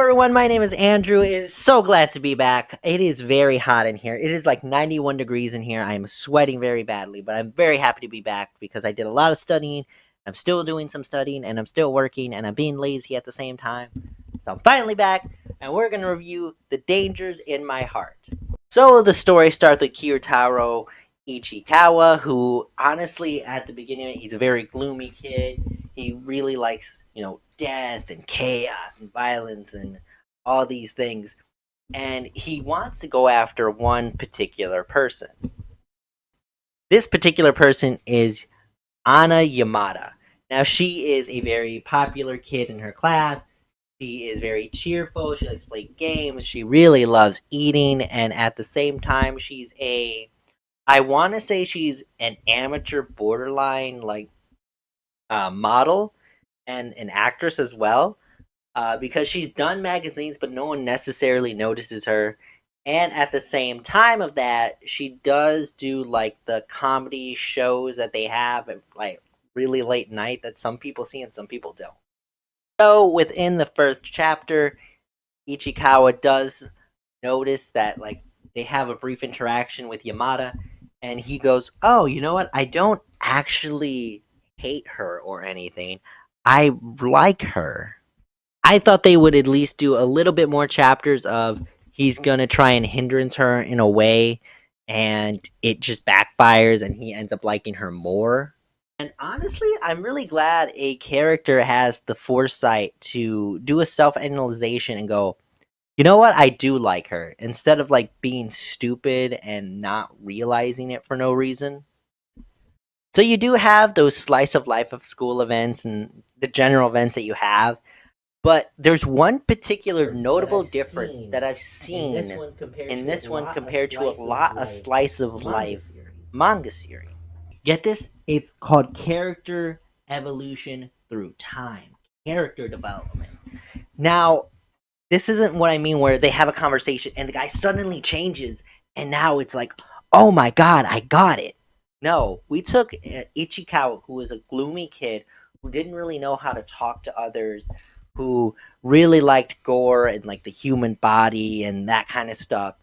everyone, my name is Andrew. It is so glad to be back. It is very hot in here. It is like 91 degrees in here. I am sweating very badly, but I'm very happy to be back because I did a lot of studying. I'm still doing some studying and I'm still working and I'm being lazy at the same time. So I'm finally back and we're going to review The Dangers in My Heart. So the story starts with Kiyotaro Ichikawa, who honestly at the beginning he's a very gloomy kid. He really likes, death and chaos and violence and all these things. And he wants to go after one particular person. This particular person is Anna Yamada. Now, she is a very popular kid in her class. She is very cheerful. She likes to play games. She really loves eating. And at the same time, I want to say she's an amateur borderline, model and an actress as well, because she's done magazines, but no one necessarily notices her. And at the same time of that, she does do like the comedy shows that they have at like really late night that some people see and some people don't. So within the first chapter, Ichikawa does notice that like they have a brief interaction with Yamada, and he goes, "Oh, you know what? I don't actually hate her or anything. I like her." I thought they would at least do a little bit more chapters of he's gonna try and hindrance her in a way, and it just backfires, and he ends up liking her more. And honestly, I'm really glad a character has the foresight to do a self-analyzation and go, you know what, I do like her, instead of like being stupid and not realizing it for no reason. So you do have those slice of life of school events and the general events that you have. But there's one particular notable difference that I've seen in this one compared to a slice of life manga series. Get this? It's called character evolution through time, character development. Now, this isn't what I mean where they have a conversation and the guy suddenly changes and now it's like, oh my god, I got it. No, we took Ichikawa, who was a gloomy kid who didn't really know how to talk to others, who really liked gore and like the human body and that kind of stuff,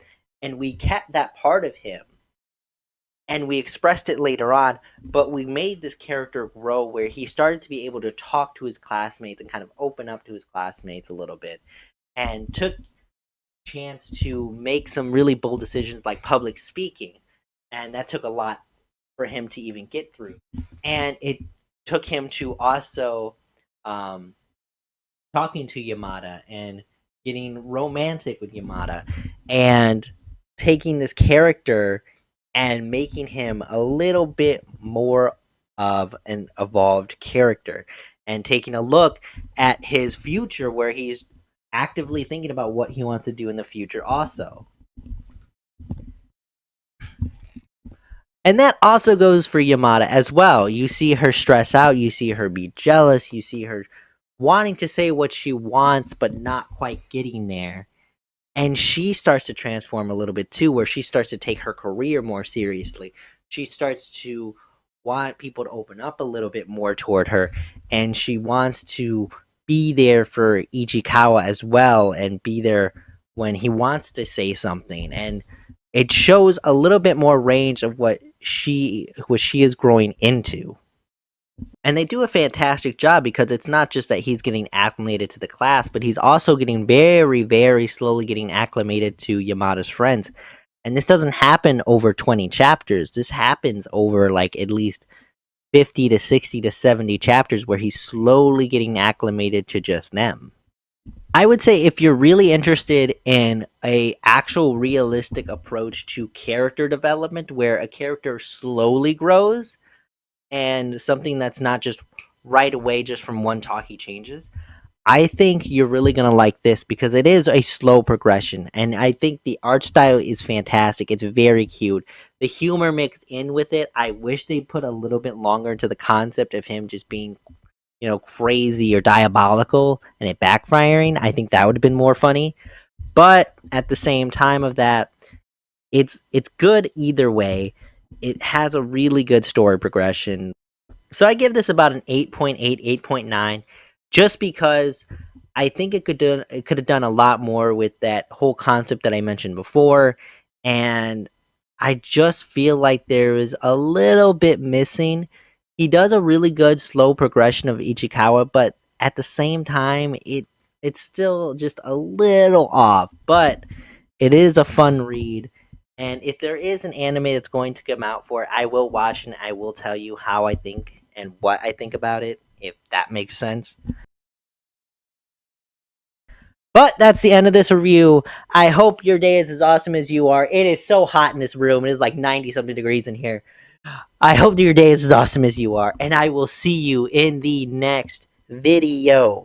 and we kept that part of him and we expressed it later on, but we made this character grow where he started to be able to talk to his classmates and kind of open up to his classmates a little bit and took chance to make some really bold decisions like public speaking, and that took a lot for him to even get through, and it took him to also um, talking to Yamada and getting romantic with Yamada and taking this character and making him a little bit more of an evolved character and taking a look at his future where he's actively thinking about what he wants to do in the future also. And that also goes for Yamada as well. You see her stress out, you see her be jealous, you see her wanting to say what she wants but not quite getting there. And she starts to transform a little bit too, where she starts to take her career more seriously. She starts to want people to open up a little bit more toward her, and she wants to be there for Ichikawa as well and be there when he wants to say something. And it shows a little bit more range of what she is growing into. And they do a fantastic job because it's not just that he's getting acclimated to the class, but he's also getting very, very slowly getting acclimated to Yamada's friends. And this doesn't happen over 20 chapters. This happens over like at least 50 to 60 to 70 chapters where he's slowly getting acclimated to just them. I would say if you're really interested in a actual realistic approach to character development where a character slowly grows, and something that's not just right away just from one talk he changes, I think you're really going to like this because it is a slow progression, and I think the art style is fantastic. It's very cute. The humor mixed in with it, I wish they put a little bit longer into the concept of him just being, crazy or diabolical and it backfiring. I think that would have been more funny. But at the same time of that, it's good either way. It has a really good story progression. So I give this about an 8.8, 8.9, just because I think it could have done a lot more with that whole concept that I mentioned before, and I just feel like there is a little bit missing. He does a really good slow progression of Ichikawa, but at the same time, it's still just a little off. But it is a fun read, and if there is an anime that's going to come out for it, I will watch and I will tell you how I think and what I think about it, if that makes sense. But that's the end of this review. I hope your day is as awesome as you are. It is so hot in this room. It is like 90 something degrees in here. I hope your day is as awesome as you are. And I will see you in the next video.